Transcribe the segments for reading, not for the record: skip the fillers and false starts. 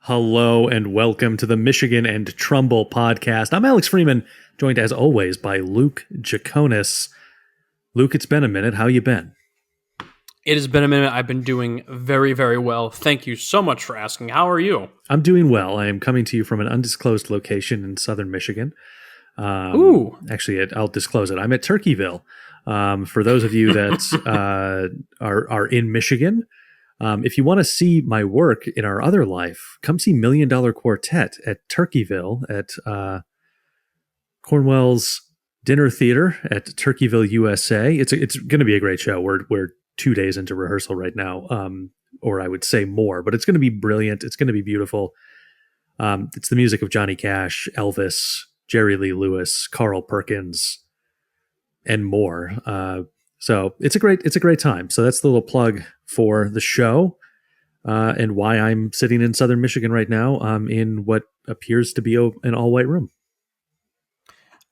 Hello and welcome to the Michigan and Trumbull podcast. I'm Alex Freeman, joined as always by Luke Jaconis. Luke, it's been a minute. How you been? It has been a minute. I've been doing very, very well. Thank you so much for asking. How are you? I'm doing well. I am coming to you from an undisclosed location in southern Michigan. Ooh. Actually, I'll disclose it. I'm at Turkeyville. For those of you that are in Michigan, if you want to see my work in our other life, come see Million Dollar Quartet at Turkeyville at Cornwell's Dinner Theater at Turkeyville, USA. It's going to be a great show. We're 2 days into rehearsal right now, or I would say more, but it's going to be brilliant. It's going to be beautiful. It's the music of Johnny Cash, Elvis, Jerry Lee Lewis, Carl Perkins, and more. So it's a great time. So that's the little plug for the show and why I'm sitting in southern Michigan right now in what appears to be an all-white room.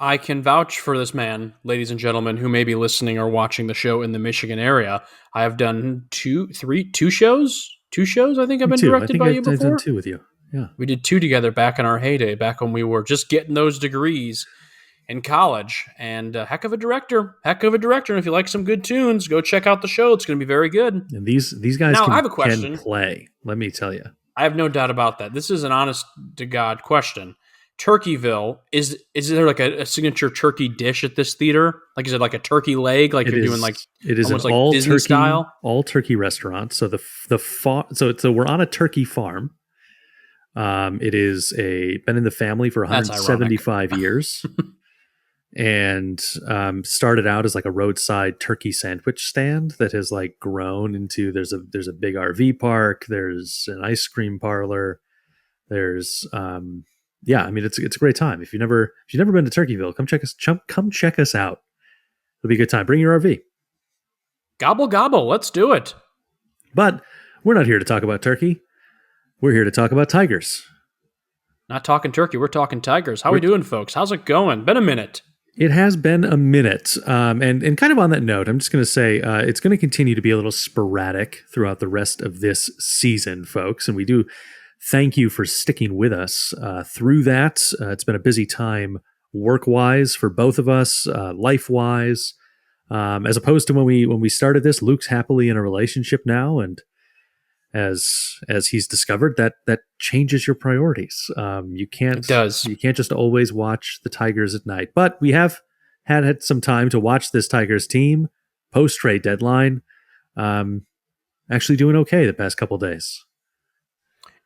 I can vouch for this man, ladies and gentlemen, who may be listening or watching the show in the Michigan area. I have done two shows. Two shows, I think I've been directed by you before. I've done two with you. Yeah. We did two together back in our heyday, back when we were just getting those degrees in college, and heck of a director. And if you like some good tunes, go check out the show. It's going to be very good. And these guys now, I have a question. Can play. Let me tell you. I have no doubt about that. This is an honest to God question. Turkeyville, is there like a signature turkey dish at this theater? Like, is it like a turkey leg? Like you're doing like it is almost an like all Disney turkey style? All turkey restaurant. So so we're on a turkey farm. It is been in the family for 175 years. And started out as like a roadside turkey sandwich stand that has like grown into there's a big RV park, there's an ice cream parlor, there's it's a great time. If you've never been to Turkeyville, come check us out. It'll be a good time. Bring your RV. Gobble gobble, let's do it. But we're not here to talk about turkey. We're here to talk about tigers. Not talking turkey, we're talking tigers. How are we doing, folks? How's it going? Been a minute. It has been a minute. And kind of on that note, I'm just going to say it's going to continue to be a little sporadic throughout the rest of this season, folks. And we do thank you for sticking with us through that. It's been a busy time work-wise for both of us, life-wise. As opposed to when we started this, Luke's happily in a relationship now, and as he's discovered, that changes your priorities. It does. You can't just always watch the Tigers at night. But we have had some time to watch this Tigers team post-trade deadline. Actually doing okay the past couple days.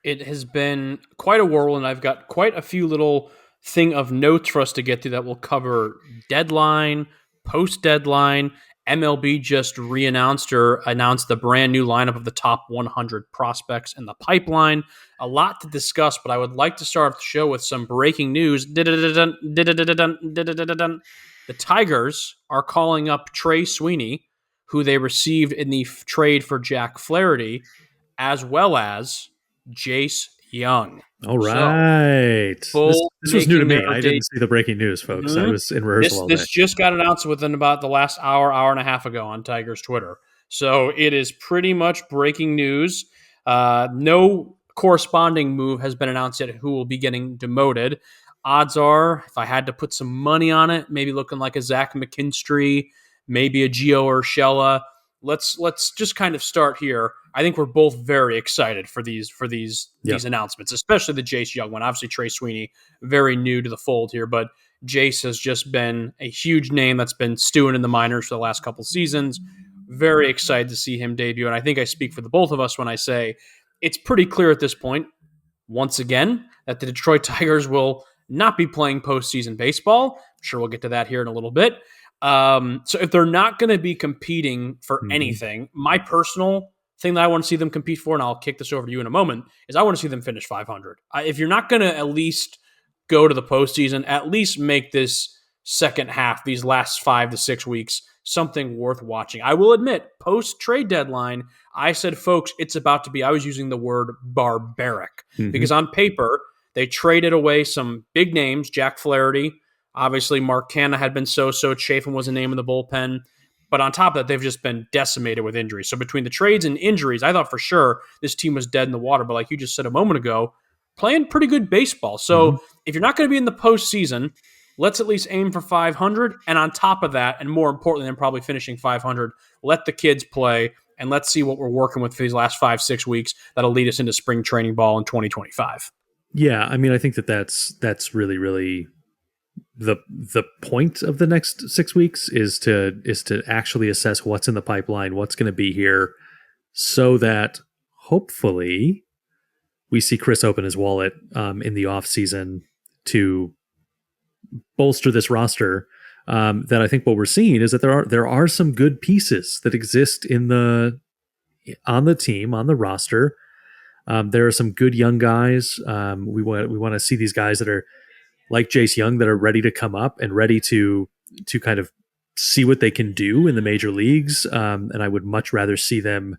It has been quite a whirlwind. I've got quite a few little thing of notes for us to get through that will cover deadline, post-deadline. MLB just announced the brand new lineup of the top 100 prospects in the pipeline. A lot to discuss, but I would like to start the show with some breaking news. The Tigers are calling up Trey Sweeney, who they received in the trade for Jack Flaherty, as well as Jace Young. All right. So, this was new to me. I didn't see the breaking news, folks. I was in rehearsal all day. This just got announced within about the last hour and a half ago on Tigers Twitter. So it is pretty much breaking news. No corresponding move has been announced yet who will be getting demoted. Odds are, if I had to put some money on it, maybe looking like a Zach McKinstry, maybe a Gio Urshela. Let's just kind of start here. I think we're both very excited for these announcements, especially the Jace Young one. Obviously, Trey Sweeney, very new to the fold here, but Jace has just been a huge name that's been stewing in the minors for the last couple seasons. Very excited to see him debut, and I think I speak for the both of us when I say it's pretty clear at this point, once again, that the Detroit Tigers will not be playing postseason baseball. I'm sure we'll get to that here in a little bit. So if they're not going to be competing for anything, my personal thing that I want to see them compete for, and I'll kick this over to you in a moment, is I want to see them finish 500. If you're not going to at least go to the postseason, at least make this second half, these last 5 to 6 weeks, something worth watching. I will admit, post-trade deadline, I said, folks, it's about to be, I was using the word barbaric, because on paper, they traded away some big names, Jack Flaherty, obviously Mark Canha had been so-so, Chafin was a name in the bullpen, but on top of that, they've just been decimated with injuries. So between the trades and injuries, I thought for sure this team was dead in the water, but like you just said a moment ago, playing pretty good baseball. Mhm. So if you're not going to be in the postseason, let's at least aim for 500. And on top of that, and more importantly than probably finishing 500, let the kids play and let's see what we're working with for these last 5-6 weeks that'll lead us into spring training ball in 2025. Yeah, I mean, I think that's really, really the point of the next 6 weeks is to actually assess what's in the pipeline, what's going to be here, so that hopefully we see Chris open his wallet in the off season to bolster this roster. That I think what we're seeing is that there are some good pieces that exist on the team, on the roster. There are some good young guys. We want to see these guys that are like Jace Young that are ready to come up and ready to kind of see what they can do in the major leagues. And I would much rather see them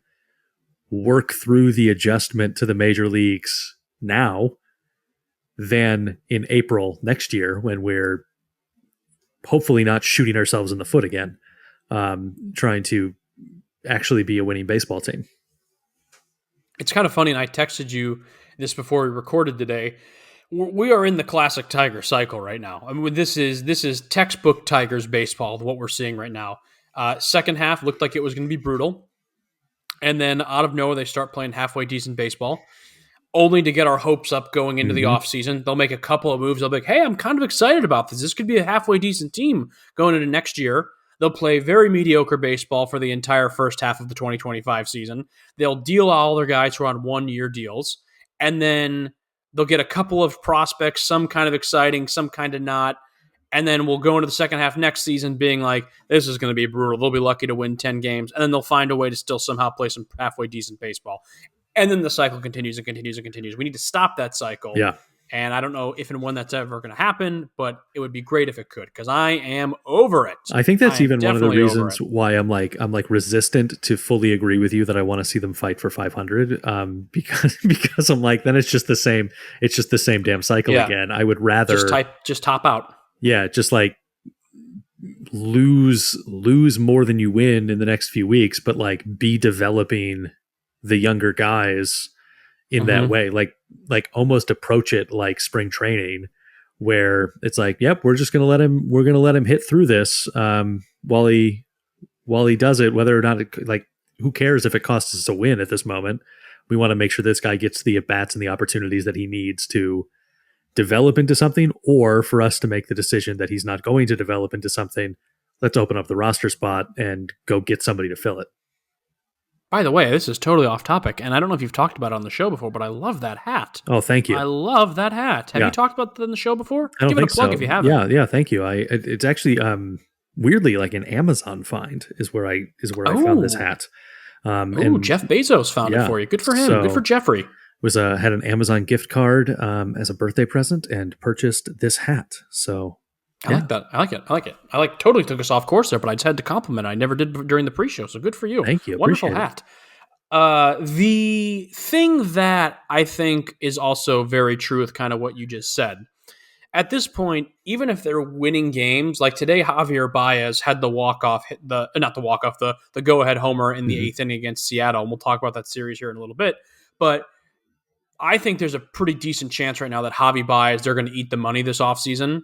work through the adjustment to the major leagues now than in April next year when we're hopefully not shooting ourselves in the foot again, trying to actually be a winning baseball team. It's kind of funny, and I texted you this before we recorded today. We are in the classic Tiger cycle right now. I mean, this is textbook Tigers baseball, what we're seeing right now. Second half looked like it was going to be brutal. And then out of nowhere, they start playing halfway decent baseball, only to get our hopes up going into the offseason. They'll make a couple of moves. They'll be like, hey, I'm kind of excited about this. This could be a halfway decent team going into next year. They'll play very mediocre baseball for the entire first half of the 2025 season. They'll deal all their guys who are on one-year deals. And then they'll get a couple of prospects, some kind of exciting, some kind of not. And then we'll go into the second half next season being like, this is going to be brutal. They'll be lucky to win 10 games. And then they'll find a way to still somehow play some halfway decent baseball. And then the cycle continues and continues and continues. We need to stop that cycle. Yeah. And I don't know if and when that's ever going to happen, but it would be great if it could, because I am over it. I think that's even one of the reasons why I'm like resistant to fully agree with you that I want to see them fight for 500. Because I'm like, then it's just the same damn cycle again. I would rather just top out. Yeah, just like lose more than you win in the next few weeks, but like be developing the younger guys in that way, like almost approach it like spring training, where it's like, yep, we're going to let him hit through this while he does it, whether or not who cares if it costs us a win at this moment. We want to make sure this guy gets the at-bats and the opportunities that he needs to develop into something, or for us to make the decision that he's not going to develop into something. Let's open up the roster spot and go get somebody to fill it. By the way, this is totally off topic, and I don't know if you've talked about it on the show before, but I love that hat. Oh, thank you. I love that hat. Have you talked about that on the show before? I don't Give think it a plug so. if you haven't. Yeah, thank you. It's actually weirdly like an Amazon find is where I found this hat. And Jeff Bezos found it for you. Good for him. Good for Jeffrey. Had an Amazon gift card as a birthday present and purchased this hat. So I like that. I like it. I totally took us off course there, but I just had to compliment it. I never did during the pre-show, so good for you. Thank you. Wonderful hat. The thing that I think is also very true with kind of what you just said. At this point, even if they're winning games, like today, Javier Baez had the go-ahead homer in the eighth inning against Seattle, and we'll talk about that series here in a little bit. But I think there's a pretty decent chance right now that Javi Baez, they're going to eat the money this offseason.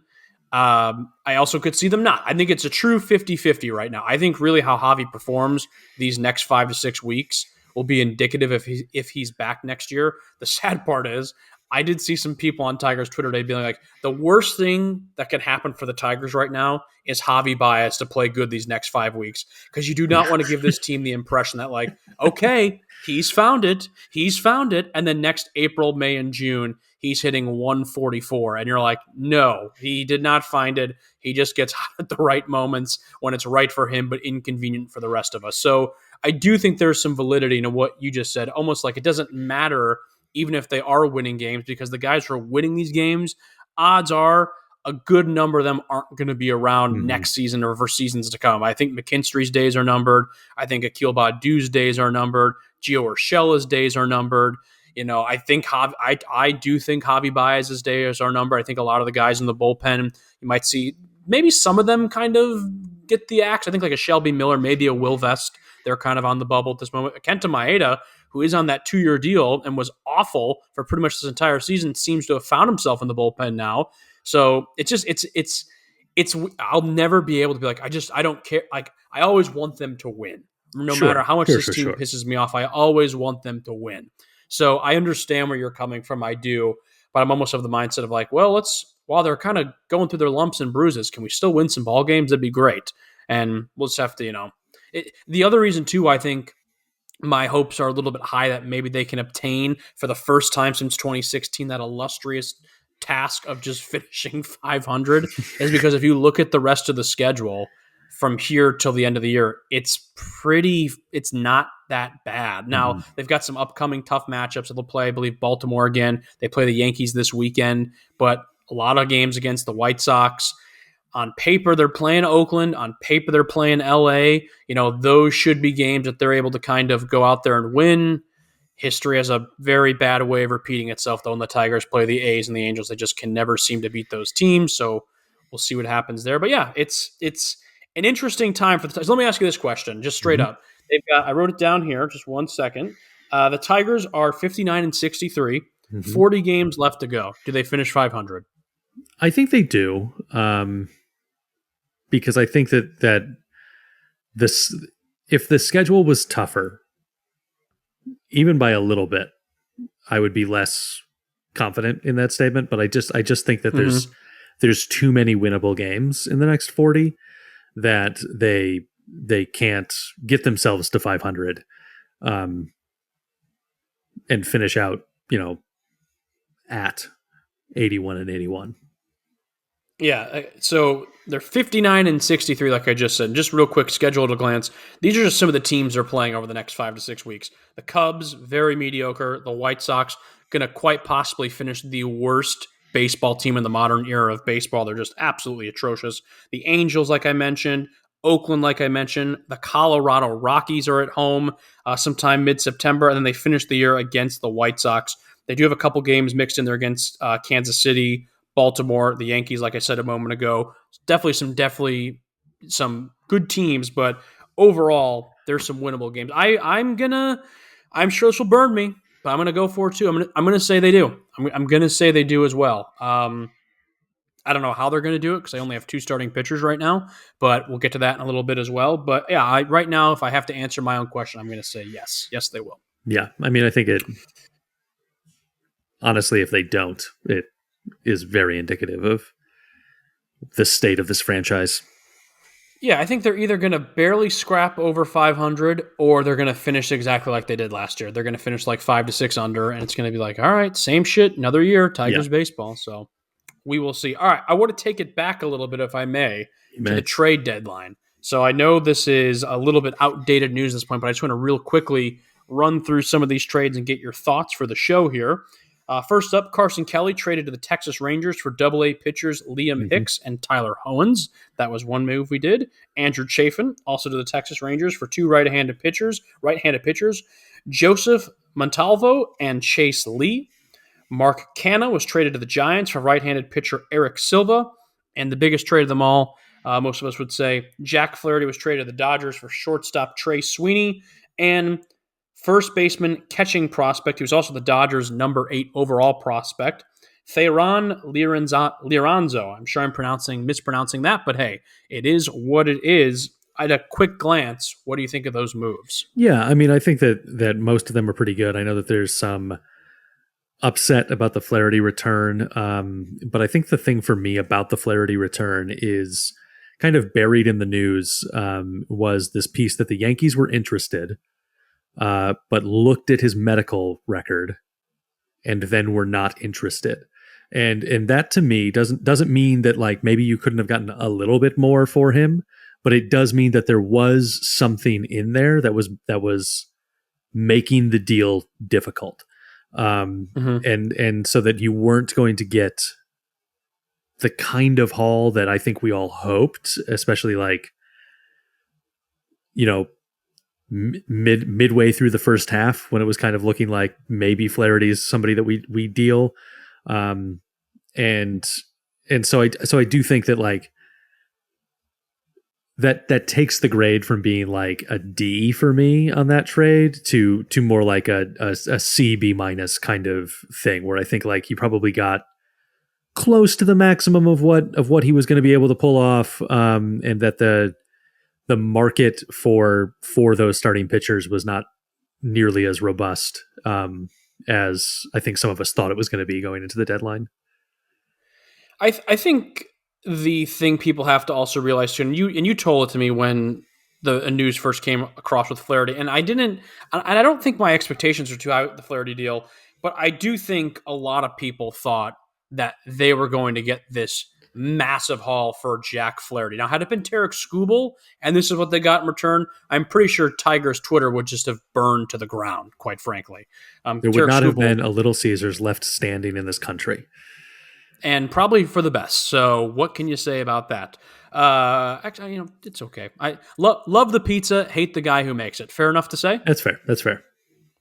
I also could see them not. I think it's a true 50-50 right now. I think really how Javi performs these next 5 to 6 weeks will be indicative if he's back next year. The sad part is I did see some people on Tigers Twitter today being like, the worst thing that can happen for the Tigers right now is Javi Baez to play good these next 5 weeks, because you do not want to give this team the impression that like, okay, he's found it, and then next April, May, and June, he's hitting 144, and you're like, no, he did not find it. He just gets hot at the right moments when it's right for him, but inconvenient for the rest of us. So I do think there's some validity in what you just said, almost like it doesn't matter even if they are winning games, because the guys who are winning these games, odds are a good number of them aren't going to be around next season or for seasons to come. I think McKinstry's days are numbered. I think Akil Baddoo's days are numbered. Gio Urshela's days are numbered. You know, I think I do think Javi Baez's days are numbered. I think a lot of the guys in the bullpen, you might see maybe some of them kind of get the axe. I think like a Shelby Miller, maybe a Will Vest, they're kind of on the bubble at this moment. Kenta Maeda, who is on that 2-year deal and was awful for pretty much this entire season, seems to have found himself in the bullpen now. So it's I'll never be able to be like, I don't care. Like, I always want them to win. No matter Sure, how much sure, this sure, team sure. pisses me off, I always want them to win. So I understand where you're coming from. I do, but I'm almost of the mindset of like, well, while they're kind of going through their lumps and bruises, can we still win some ball games? That'd be great. And we'll just have to, the other reason too, I think my hopes are a little bit high that maybe they can obtain for the first time since 2016 that illustrious task of just finishing 500 is because if you look at the rest of the schedule from here till the end of the year, it's not that bad. Now, Mhm. they've got some upcoming tough matchups that they'll play. I believe Baltimore again. They play the Yankees this weekend, but a lot of games against the White Sox. On paper, they're playing Oakland. On paper, they're playing LA. Those should be games that they're able to kind of go out there and win. History has a very bad way of repeating itself, though, when the Tigers play the A's and the Angels. They just can never seem to beat those teams. So we'll see what happens there. But yeah, it's an interesting time for the Tigers. Let me ask you this question, just straight Mhm. up. I wrote it down here, just 1 second. The Tigers are 59-63, Mhm. 40 games left to go. Do they finish 500? I think they do, because I think that this, if the schedule was tougher, even by a little bit, I would be less confident in that statement. But I just think that Mm-hmm. there's too many winnable games in the next 40 that they can't get themselves to 500, um, and finish out, at 81-81. Yeah, so they're 59-63, like I just said. Just real quick, schedule at a glance. These are just some of the teams they're playing over the next 5 to 6 weeks. The Cubs, very mediocre. The White Sox, going to quite possibly finish the worst baseball team in the modern era of baseball. They're just absolutely atrocious. The Angels, like I mentioned. Oakland, like I mentioned. The Colorado Rockies are at home sometime mid-September, and then they finish the year against the White Sox. They do have a couple games mixed in there against Kansas City, Baltimore, the Yankees, like I said a moment ago. Definitely some good teams, but overall, there's some winnable games. I'm sure this will burn me, but I'm gonna go for it too. I'm gonna say they do. I'm gonna say they do as well. I don't know how they're going to do it because I only have 2 starting pitchers right now, but we'll get to that in a little bit as well. But yeah, right now, if I have to answer my own question, I'm going to say yes. Yes, they will. Yeah, I mean, I think it, honestly, if they don't, it is very indicative of the state of this franchise. Yeah, I think they're either going to barely scrap over 500 or they're going to finish exactly like they did last year. They're going to finish like 5 to 6 under, and it's going to be like, all right, same shit, another year, Yeah, Tigers baseball. So we will see. All right, I want to take it back a little bit, if I may, you to the may. trade deadline. So I know this is a little bit outdated news at this point, but I just want to real quickly run through some of these trades and get your thoughts for the show here. First up, Carson Kelly traded to the Texas Rangers for Double-A pitchers Liam Mhm. Hicks and Tyler Owens. That was one move we did. Andrew Chafin also to the Texas Rangers for 2 right-handed pitchers, Joseph Montalvo and Chase Lee. Mark Canha was traded to the Giants for right-handed pitcher Eric Silva. And the biggest trade of them all, most of us would say, Jack Flaherty was traded to the Dodgers for shortstop Trey Sweeney and first baseman catching prospect, who's also the Dodgers' number 8 overall prospect, Theron Liranzo. I'm sure I'm mispronouncing that, but hey, it is what it is. At a quick glance, what do you think of those moves? Yeah, I mean, I think that most of them are pretty good. I know that there's some upset about the Flaherty return, but I think the thing for me about the Flaherty return is kind of buried in the news, was this piece that the Yankees were interested, but looked at his medical record and then were not interested. And that to me doesn't mean that like maybe you couldn't have gotten a little bit more for him, but it does mean that there was something in there that was making the deal difficult. Mm-hmm. And so that you weren't going to get the kind of haul that I think we all hoped, especially like, you know, midway through the first half when it was kind of looking like maybe Flaherty's somebody that we deal. Um, and so I do think that like that takes the grade from being like a D for me on that trade to more like a C B minus kind of thing, where I think like he probably got close to the maximum of what he was going to be able to pull off, and that the market for those starting pitchers was not nearly as robust as I think some of us thought it was going to be going into the deadline. I think the thing people have to also realize too, and you told it to me when the news first came across with Flaherty, and I don't think my expectations are too high with the Flaherty deal, but I do think a lot of people thought that they were going to get this massive haul for Jack Flaherty. Now, had it been Tarek Skubal, and this is what they got in return, I'm pretty sure Tigers Twitter would just have burned to the ground, quite frankly. There would Tarek not have Skubal, been a Little Caesars left standing in this country. and probably for the best. So, what can you say about that? Actually, it's okay. I love the pizza, hate the guy who makes it. Fair enough to say? That's fair. That's fair.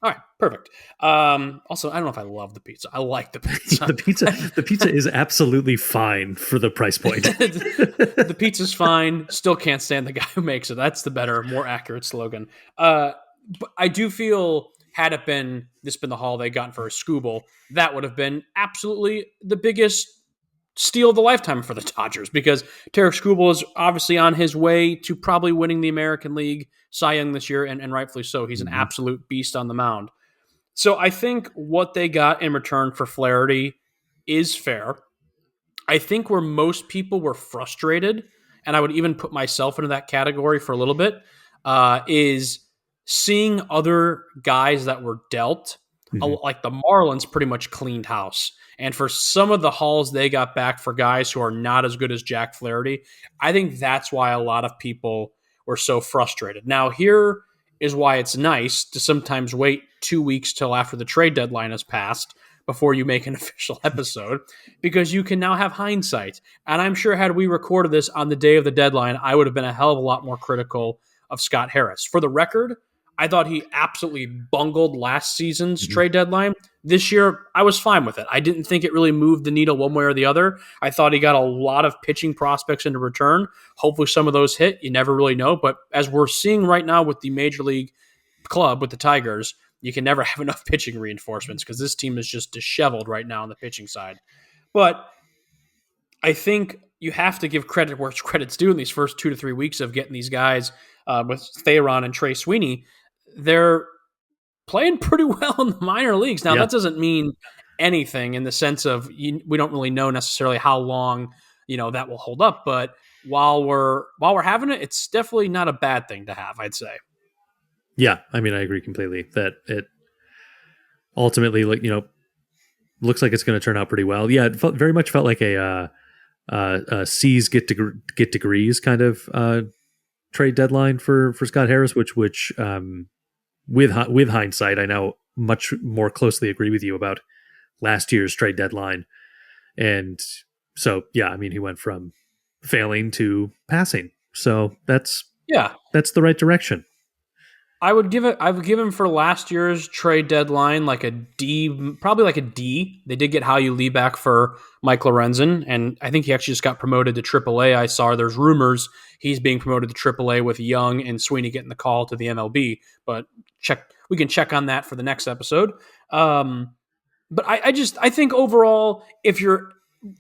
All right, perfect. Also, I don't know if I love the pizza. I like the pizza. the pizza is absolutely fine for the price point. The pizza's fine. Still can't stand the guy who makes it. That's the better, more accurate slogan. But I do feel, had it been the haul they gotten for a Skubal, that would have been absolutely the biggest steal of the lifetime for the Dodgers, because Tarek Skubal is obviously on his way to probably winning the American League Cy Young this year, and rightfully so. He's an absolute beast on the mound. So I think what they got in return for Flaherty is fair. I think where most people were frustrated, and I would even put myself into that category for a little bit, is seeing other guys that were dealt. Like the Marlins pretty much cleaned house. And for some of the hauls they got back for guys who are not as good as Jack Flaherty, I think that's why a lot of people were so frustrated. Now, here is why it's nice to sometimes wait 2 weeks till after the trade deadline has passed before you make an official episode, because you can now have hindsight. And I'm sure had we recorded this on the day of the deadline, I would have been a hell of a lot more critical of Scott Harris. For the record, I thought he absolutely bungled last season's trade deadline. This year, I was fine with it. I didn't think it really moved the needle one way or the other. I thought he got a lot of pitching prospects into return. Hopefully some of those hit. You never really know. But as we're seeing right now with the Major League club, with the Tigers, you can never have enough pitching reinforcements because this team is just disheveled right now on the pitching side. But I think you have to give credit where credit's due in these first 2 to 3 weeks of getting these guys with Theron and Trey Sweeney. They're playing pretty well in the minor leagues. Now, that doesn't mean anything in the sense of we don't really know necessarily how long that will hold up. But while we're having it, it's definitely not a bad thing to have, I'd say. Yeah, I mean, I agree completely that it ultimately, looks like it's going to turn out pretty well. Yeah, it very much felt like a C's get degrees kind of trade deadline for Scott Harris, which with hindsight, I now much more closely agree with you about last year's trade deadline. And so, yeah, I mean, he went from failing to passing. So that's the right direction. I would give him for last year's trade deadline like a D, probably like a D. They did get Hao-Yu Lee back for Mike Lorenzen, and I think he actually just got promoted to AAA. I saw there's rumors he's being promoted to AAA with Young and Sweeney getting the call to the MLB, but we can check on that for the next episode. But I think overall,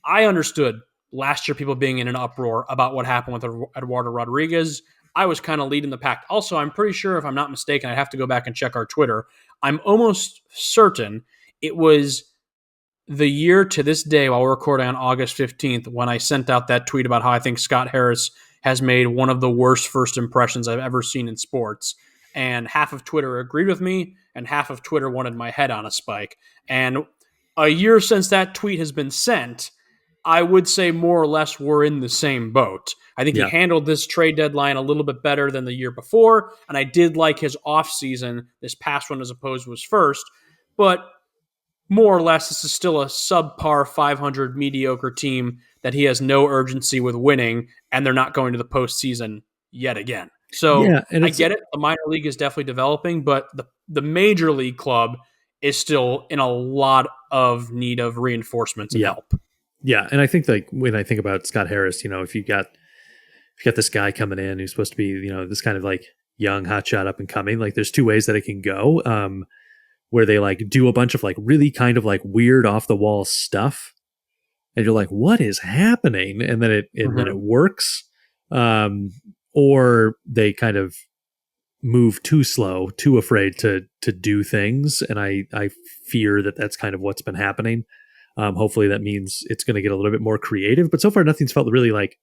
I understood last year people being in an uproar about what happened with Eduardo Rodriguez. I was kind of leading the pack. Also, I'm pretty sure, if I'm not mistaken, I have to go back and check our Twitter. I'm almost certain it was the year to this day, while we're recording on August 15th, when I sent out that tweet about how I think Scott Harris has made one of the worst first impressions I've ever seen in sports. And half of Twitter agreed with me, and half of Twitter wanted my head on a spike. And a year since that tweet has been sent, I would say more or less we're in the same boat. I think he handled this trade deadline a little bit better than the year before, and I did like his offseason, this past one as opposed to his first. But more or less, this is still a subpar 500 mediocre team that he has no urgency with winning, and they're not going to the postseason yet again. So I get it. The minor league is definitely developing, but the major league club is still in a lot of need of reinforcements and help. Yeah, and I think when I think about Scott Harris, if you got this guy coming in who's supposed to be, this kind of like young hotshot up and coming. Like there's two ways that it can go, where they like do a bunch of like really kind of like weird off the wall stuff, and you're like, what is happening? And then it works, or they kind of move too slow, too afraid to do things, and I fear that that's kind of what's been happening. Hopefully that means it's going to get a little bit more creative, but so far nothing's felt really like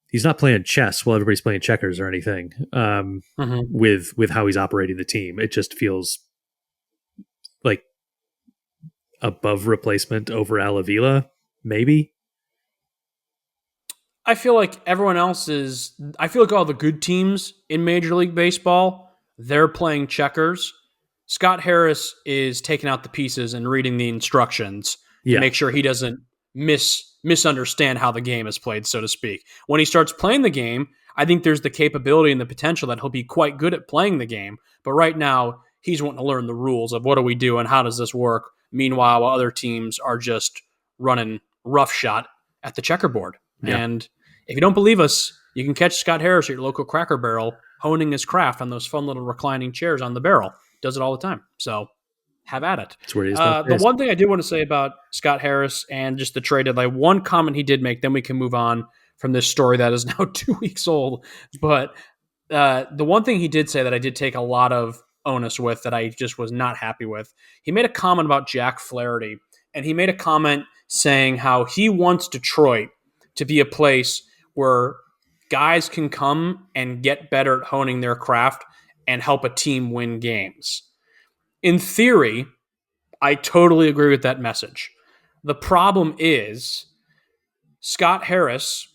he's not playing chess while everybody's playing checkers or anything. With how he's operating the team, it just feels like above replacement over Alavila, maybe. I feel like everyone else is. I feel like all the good teams in Major League Baseball, they're playing checkers. Scott Harris is taking out the pieces and reading the instructions to make sure he doesn't misunderstand how the game is played, so to speak. When he starts playing the game, I think there's the capability and the potential that he'll be quite good at playing the game. But right now, he's wanting to learn the rules of what do we do and how does this work. Meanwhile, while other teams are just running roughshod at the checkerboard. Yeah. And if you don't believe us, you can catch Scott Harris at your local Cracker Barrel honing his craft on those fun little reclining chairs on the barrel. Does it all the time. So have at it. That's where he is. The one thing I did want to say about Scott Harris and just the trade deadline, one comment he did make, then we can move on from this story that is now 2 weeks old. But the one thing he did say that I did take a lot of onus with that I just was not happy with, he made a comment about Jack Flaherty. And he made a comment saying how he wants Detroit to be a place where guys can come and get better at honing their craft and help a team win games. In theory, I totally agree with that message. The problem is Scott Harris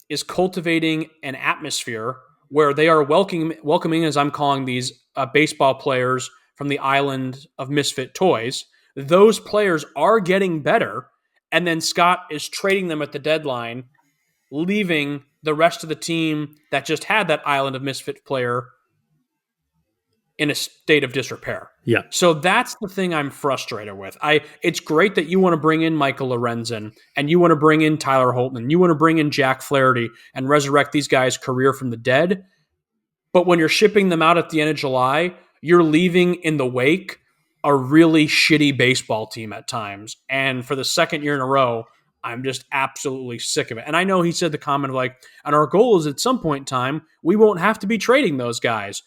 is cultivating an atmosphere where they are welcoming, as I'm calling these, baseball players from the island of misfit toys. Those players are getting better, and then Scott is trading them at the deadline, leaving the rest of the team that just had that island of misfit player in a state of disrepair. Yeah. So that's the thing I'm frustrated with. It's great that you want to bring in Michael Lorenzen and you want to bring in Tyler Holtman. You want to bring in Jack Flaherty and resurrect these guys' career from the dead. But when you're shipping them out at the end of July, you're leaving in the wake a really shitty baseball team at times. And for the second year in a row, I'm just absolutely sick of it. And I know he said the comment of like, and our goal is at some point in time, we won't have to be trading those guys.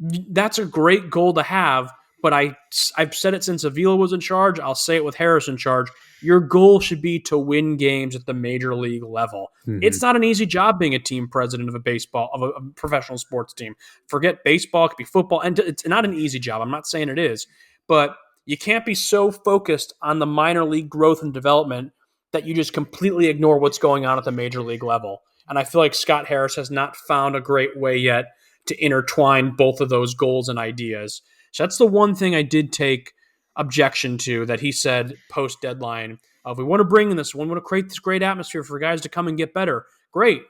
That's a great goal to have, but I've said it since Avila was in charge. I'll say it with Harris in charge. Your goal should be to win games at the major league level. Mm-hmm. It's not an easy job being a team president of a professional sports team. Forget baseball, it could be football, and it's not an easy job. I'm not saying it is, but you can't be so focused on the minor league growth and development that you just completely ignore what's going on at the major league level. And I feel like Scott Harris has not found a great way yet to intertwine both of those goals and ideas. So that's the one thing I did take objection to that he said post-deadline of we want to bring in this, we want to create this great atmosphere for guys to come and get better. Great.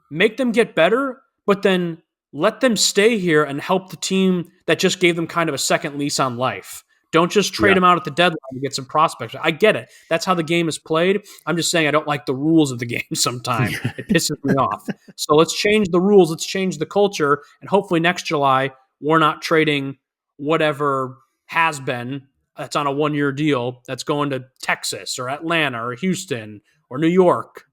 Make them get better, but then let them stay here and help the team that just gave them kind of a second lease on life. Don't just trade them out at the deadline to get some prospects. I get it. That's how the game is played. I'm just saying I don't like the rules of the game sometimes. It pisses me off. So let's change the rules. Let's change the culture. And hopefully next July, we're not trading whatever has been that's on a one-year deal that's going to Texas or Atlanta or Houston or New York.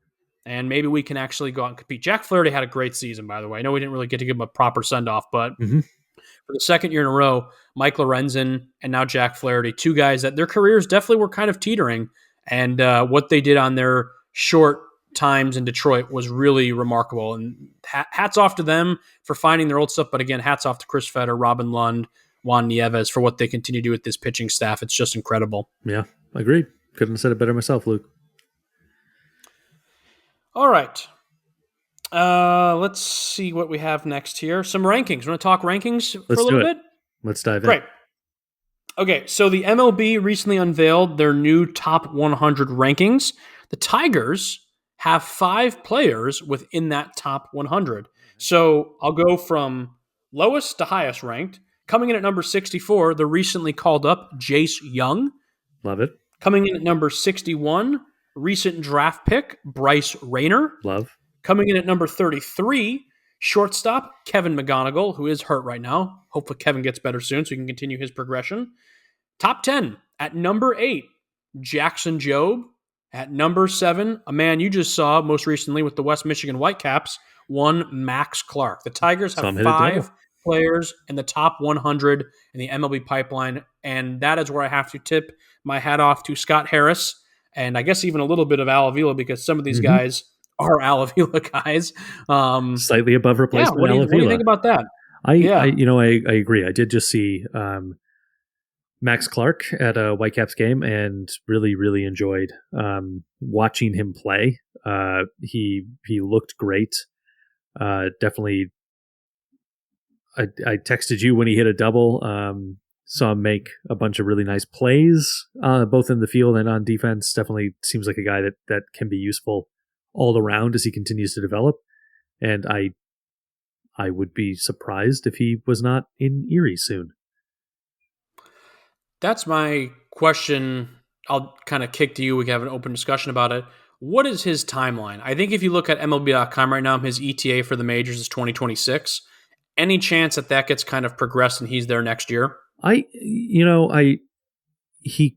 And maybe we can actually go out and compete. Jack Flaherty had a great season, by the way. I know we didn't really get to give him a proper send-off, but for the second year in a row, Mike Lorenzen and now Jack Flaherty, two guys that their careers definitely were kind of teetering. And what they did on their short times in Detroit was really remarkable. And hats off to them for finding their old stuff. But again, hats off to Chris Fetter, Robin Lund, Juan Nieves for what they continue to do with this pitching staff. It's just incredible. Yeah, agreed. Couldn't have said it better myself, Luke. All right. Let's see what we have next here. Some rankings. You want to talk rankings for a little bit? Let's dive in. Great. Okay, so the MLB recently unveiled their new top 100 rankings. The Tigers have 5 players within that top 100. So I'll go from lowest to highest ranked. Coming in at number 64, the recently called up Jace Young. Love it. Coming in at number 61, recent draft pick Bryce Rayner. Love. Coming in at number 33, shortstop Kevin McGonigal, who is hurt right now. Hopefully Kevin gets better soon so he can continue his progression. Top 10 at number 8, Jackson Jobe. At number 7, a man you just saw most recently with the West Michigan Whitecaps, one Max Clark. The Tigers have 5 players in the top 100 in the MLB pipeline, and that is where I have to tip my hat off to Scott Harris, and I guess even a little bit of Al Avila, because some of these guys are Al Avila guys. Slightly above replacement. What do you think about that? I agree. I did just see Max Clark at a Whitecaps game and really, really enjoyed watching him play. He looked great. Definitely. I texted you when he hit a double. Saw him make a bunch of really nice plays, both in the field and on defense. Definitely seems like a guy that can be useful all around as he continues to develop. And I would be surprised if he was not in Erie soon. That's my question. I'll kind of kick to you. We can have an open discussion about it. What is his timeline? I think if you look at MLB.com right now, his ETA for the majors is 2026. Any chance that gets kind of progressed and he's there next year? He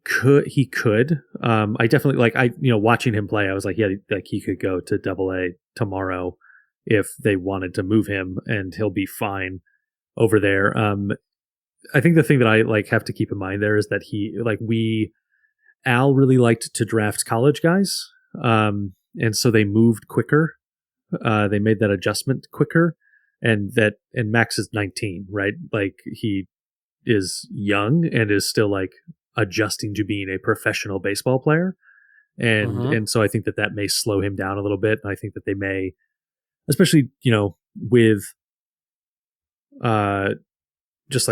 could. I definitely watching him play. I was like, yeah, like he could go to AA tomorrow if they wanted to move him, and he'll be fine over there. I think the thing that I have to keep in mind there is that Al really liked to draft college guys, and so they moved quicker. They made that adjustment quicker, and Max is 19, right? Like he is young and is still adjusting to being a professional baseball player, and so I think that may slow him down a little bit. And I think that they may, especially with just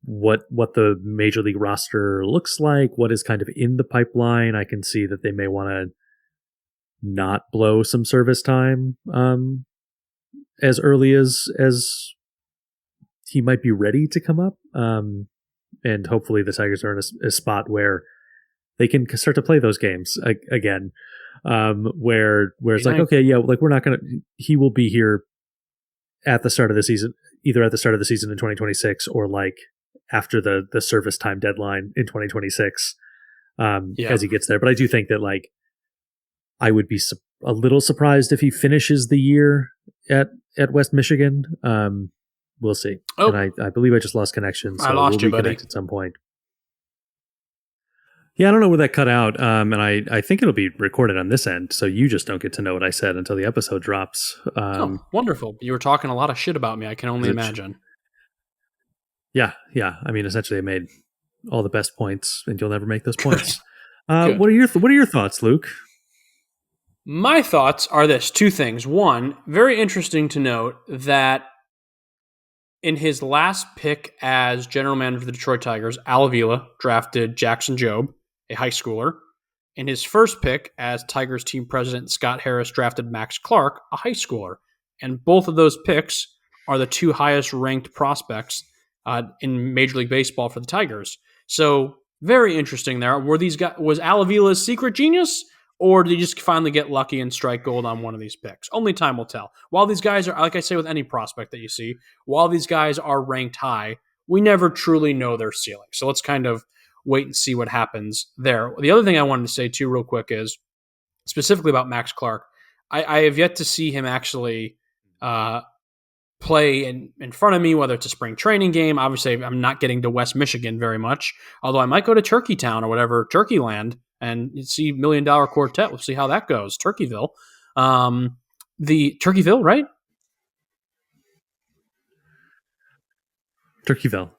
what the major league roster looks like, what is kind of in the pipeline. I can see that they may want to not blow some service time as early as he might be ready to come up. And hopefully the Tigers are in a spot where they can start to play those games again, where it's okay, yeah, we're not going to, he will be here at the start of the season, either at the start of the season in 2026 or after the service time deadline in 2026, as he gets there. But I do think that I would be a little surprised if he finishes the year at West Michigan. We'll see. Oh. And I believe I just lost connection, so I lost we'll you, buddy. Reconnect at some point. Yeah, I don't know where that cut out, and I think it'll be recorded on this end, so you just don't get to know what I said until the episode drops. Wonderful. You were talking a lot of shit about me. I can only imagine. Yeah. I mean, essentially, I made all the best points, and you'll never make those points. What are your thoughts, Luke? My thoughts are this: 2 things. One, very interesting to note that in his last pick as general manager of the Detroit Tigers, Al Avila drafted Jackson Jobe, a high schooler. In his first pick as Tigers team president, Scott Harris drafted Max Clark, a high schooler. And both of those picks are the 2 highest ranked prospects in Major League Baseball for the Tigers. So very interesting there. Was Al Avila's secret genius? Or did he just finally get lucky and strike gold on one of these picks? Only time will tell. While these guys are, like I say with any prospect that you see, while these guys are ranked high, we never truly know their ceiling. So let's kind of wait and see what happens there. The other thing I wanted to say too real quick is specifically about Max Clark. I have yet to see him actually play in front of me, whether it's a spring training game. Obviously, I'm not getting to West Michigan very much, although I might go to Turkey Town or whatever, Turkey Land, and you see $1 Million Quartet. We'll see how that goes. Turkeyville. The Turkeyville, right? Turkeyville.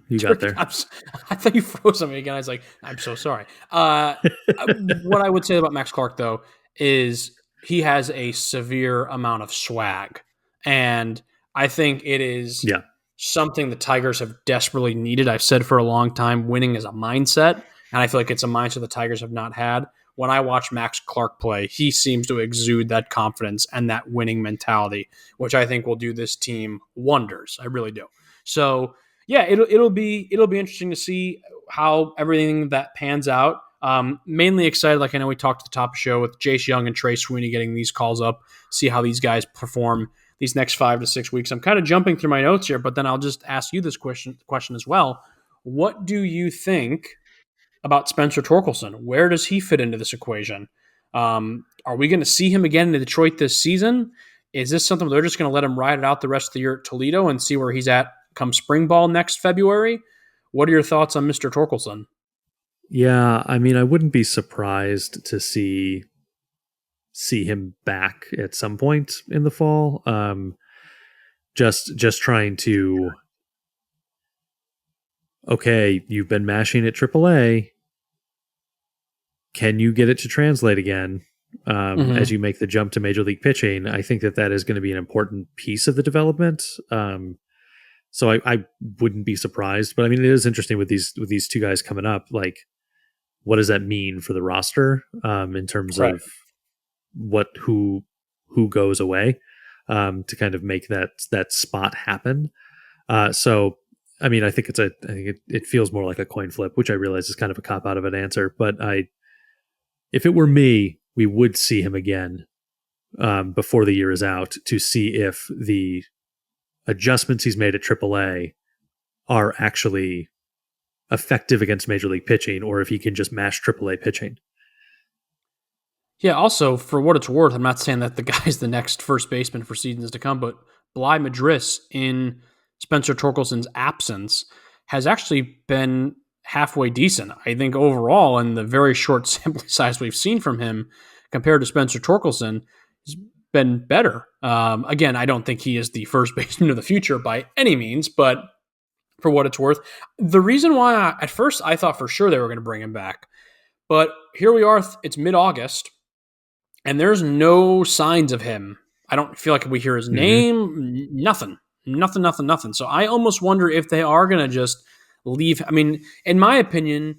You got there. I thought you froze on me again. I was like, I'm so sorry. What I would say about Max Clark, though, is he has a severe amount of swag. And I think it is something the Tigers have desperately needed. I've said for a long time, winning is a mindset. And I feel like it's a mindset the Tigers have not had. When I watch Max Clark play, he seems to exude that confidence and that winning mentality, which I think will do this team wonders. I really do. So yeah, it'll be interesting to see how everything that pans out. Mainly excited, like I know we talked at the top of the show, with Jace Young and Trey Sweeney getting these calls up, see how these guys perform these next 5 to 6 weeks. I'm kind of jumping through my notes here, but then I'll just ask you this question as well. What do you think about Spencer Torkelson? Where does he fit into this equation? Are we going to see him again in Detroit this season? Is this something they're just going to let him ride it out the rest of the year at Toledo and see where he's at come spring ball next February? What are your thoughts on Mr. Torkelson? Yeah, I mean, I wouldn't be surprised to see him back at some point in the fall. Just trying to, okay, you've been mashing at AAA. Can you get it to translate again as you make the jump to Major League pitching? I think that is going to be an important piece of the development. So I wouldn't be surprised. But I mean, it is interesting with these two guys coming up. Like, what does that mean for the roster in terms Right. of who goes away to kind of make that spot happen? So I mean, I think it feels more like a coin flip, which I realize is kind of a cop out of an answer. But if it were me, we would see him again before the year is out to see if the adjustments he's made at AAA are actually effective against Major League pitching, or if he can just mash AAA pitching. Yeah, also, for what it's worth, I'm not saying that the guy's the next first baseman for seasons to come, but Bly Madris, in Spencer Torkelson's absence, has actually been halfway decent. I think overall, in the very short sample size we've seen from him compared to Spencer Torkelson, he's been better. Again, I don't think he is the first baseman of the future by any means, but for what it's worth, the reason why at first I thought for sure they were going to bring him back, but here we are, it's mid-August, and there's no signs of him. I don't feel like we hear his name, nothing. So I almost wonder if they are going to just leave. I mean, in my opinion,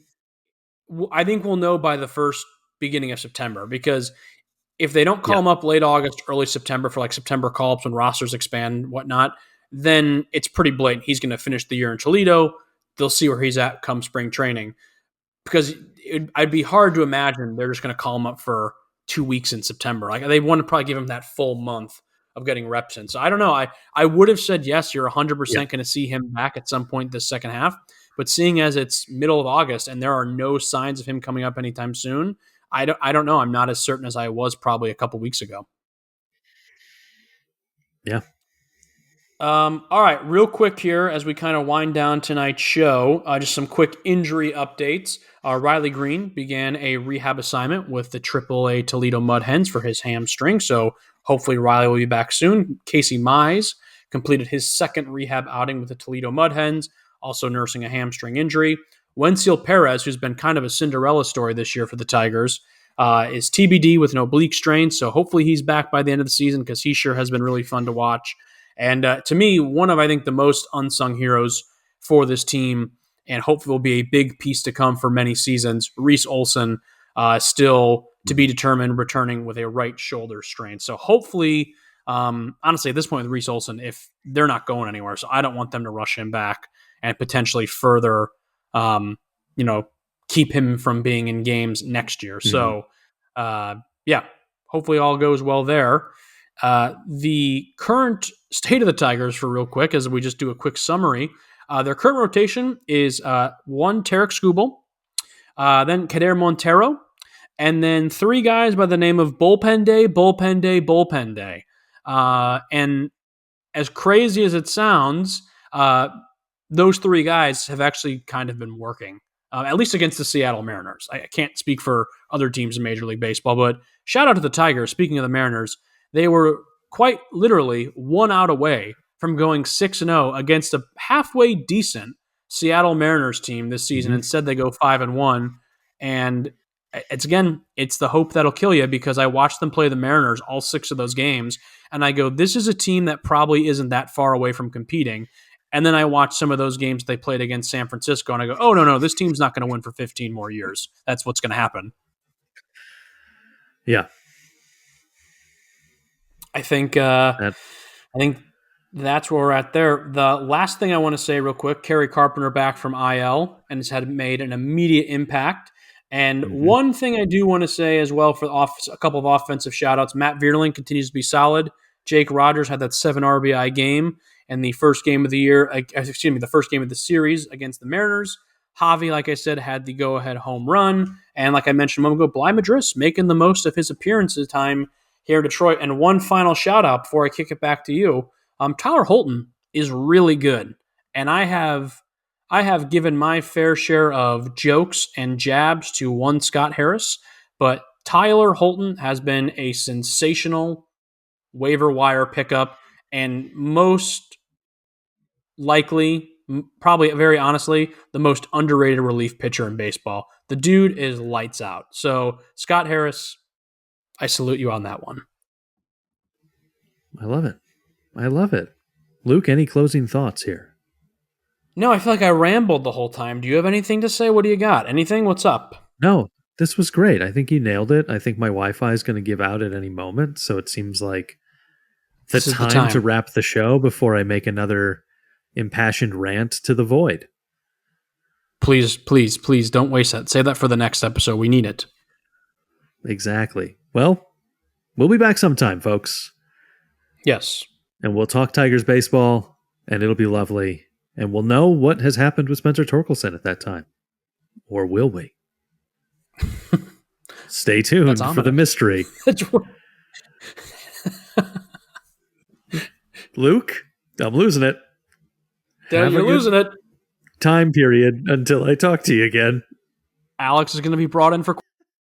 I think we'll know by the first beginning of September, because if they don't call him up late August, early September for like September call-ups when rosters expand, whatnot, then it's pretty blatant. He's going to finish the year in Toledo. They'll see where he's at come spring training, because I'd be hard to imagine they're just going to call him up for 2 weeks in September. Like, they want to probably give him that full month of getting reps in. So I don't know. I would have said yes, you're 100% going to see him back at some point this second half. But seeing as it's middle of August and there are no signs of him coming up anytime soon, I don't know. I'm not as certain as I was probably a couple weeks ago. Yeah. All right, real quick here as we kind of wind down tonight's show, just some quick injury updates. Riley Green began a rehab assignment with the AAA Toledo Mud Hens for his hamstring, so hopefully Riley will be back soon. Casey Mize completed his second rehab outing with the Toledo Mud Hens, also nursing a hamstring injury. Wensiel Perez, who's been kind of a Cinderella story this year for the Tigers, is TBD with an oblique strain, so hopefully he's back by the end of the season, because he sure has been really fun to watch. And to me, one of, I think, the most unsung heroes for this team, and hopefully will be a big piece to come for many seasons, Reese Olson, still to be determined, returning with a right shoulder strain. So hopefully, honestly, at this point with Reese Olson, if they're not going anywhere, so I don't want them to rush him back and potentially further, keep him from being in games next year. So, hopefully all goes well there. The current state of the Tigers, for real quick, as we just do a quick summary, their current rotation is one Tarek Skubal, then Kader Montero, and then three guys by the name of Bullpen Day. And as crazy as it sounds, those three guys have actually kind of been working, at least against the Seattle Mariners. I can't speak for other teams in Major League Baseball, but shout out to the Tigers. Speaking of the Mariners, they were quite literally 1 out away from going 6-0 against a halfway decent Seattle Mariners team this season. Instead, they go 5-1. And it's the hope that'll kill you, because I watched them play the Mariners all 6 of those games, and I go, this is a team that probably isn't that far away from competing. And then I watch some of those games they played against San Francisco, and I go, oh, no, this team's not going to win for 15 more years. That's what's going to happen. Yeah. I think that's where we're at there. The last thing I want to say real quick, Kerry Carpenter back from IL and has made an immediate impact And Mm-hmm. one thing I do want to say as well for a couple of offensive shout-outs, Matt Vierling continues to be solid. Jake Rogers had that 7 RBI game in the first game of the year, the first game of the series against the Mariners. Javi, like I said, had the go-ahead home run. And like I mentioned a moment ago, Bly Madris making the most of his appearances time here in Detroit. And one final shout-out before I kick it back to you. Tyler Holton is really good. And I have given my fair share of jokes and jabs to one Scott Harris, but Tyler Holton has been a sensational waiver wire pickup and most likely, probably very honestly, the most underrated relief pitcher in baseball. The dude is lights out. So, Scott Harris, I salute you on that one. I love it. I love it. Luke, any closing thoughts here? No, I feel like I rambled the whole time. Do you have anything to say? What do you got? Anything? What's up? No, this was great. I think you nailed it. I think my Wi-Fi is going to give out at any moment, so it seems like This is the time time to wrap the show before I make another impassioned rant to the void. Please, please, please don't waste that. Save that for the next episode. We need it. Exactly. Well, we'll be back sometime, folks. Yes. And we'll talk Tigers baseball, and it'll be lovely. And we'll know what has happened with Spencer Torkelson at that time. Or will we? Stay tuned for the mystery. Luke, I'm losing it. You're losing it. Time period until I talk to you again. Alex is going to be brought in for